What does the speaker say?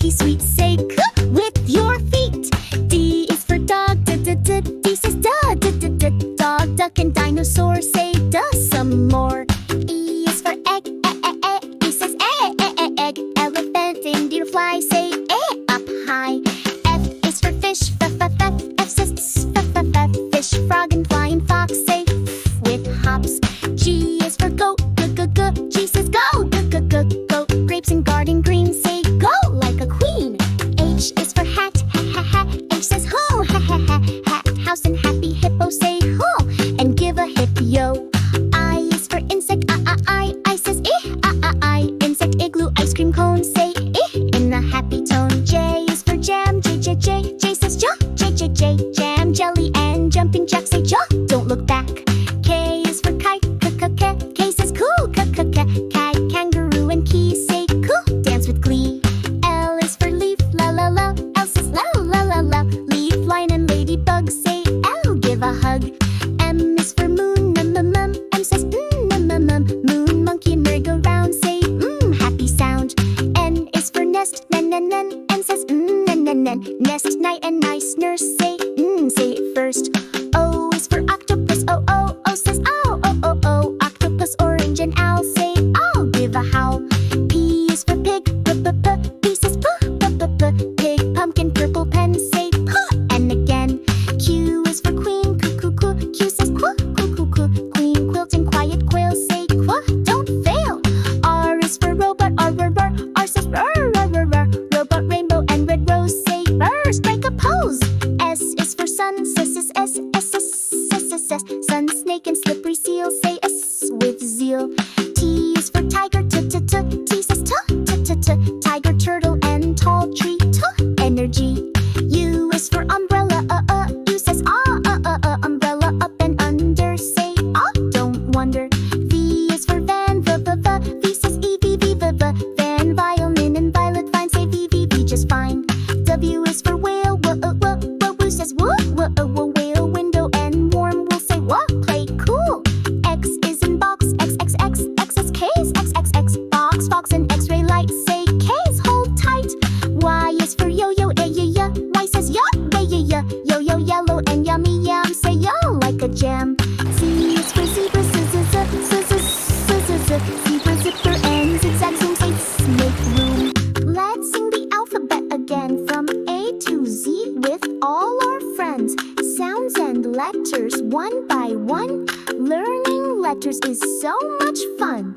cookie sweet. Say coo with your feet. D is for dog, D says duh, dog, duck, and dinosaur. Say duh some more. E is for egg, E says egg, elephant and deer fly. Say up high. F is for fish, F says fish, frog, and flying fox. Say with hops. G is for goat, G says go, goat, grapes and garden greens. Say go like a queen. H is for hat, H says ho, hat, house and happy hippo. Say ho and give a hip yo. I is for insect, I says I, insect igloo ice cream cone. Say in a happy tone. J is for jam, J says J, jam, jelly, and jumping jack. Say jaw, don't look back. K is for kite, K says cool, cat, kangaroo, and key. Say cool, dance with glee. L is for leaf, la, L says la, leaf, lion, and ladybug. Say L, give a hug. M is for moon, M says moon, monkey, merry-go-round. Say happy sound. N is for nest, N says nest, night, and nice nurse. Say it first. O is for octopus, O says oh, octopus, orange, and owl. Say I'll give a howl. P is for pig, P says pig, pumpkin, purple pen. Say puh, and again. Q is for queen, Q says queen, quilt, and quiet quail. Say don't fail. R is for robot, R says robot, rainbow, and red rose. Say strike a pose. S is for sun, S, sun, snake, and slippery seal. Say S with zeal. T is for tiger, T says tiger, turtle, and tall tree. Energy. U is for umbrella, U says umbrella, up and under. Say don't wonder. V is for van, V says V, van, violin, and violet vine. Say V, just fine. W is for whale, woo says woo, whale, window, and warm wool. Say play cool. X is in box, X says case, X, box, fox, and X-ray light. Say case, hold tight. Y is for yo-yo, Y says yo, yo-yo, yellow, and yummy yum. Say yo like a jam. Z is for zebra, zebra, zipper, and zigzag zoom. Say make room. Let's sing the alphabet again from A to Z with all our friends. Sounds and letters one by one. Learning letters is so much fun.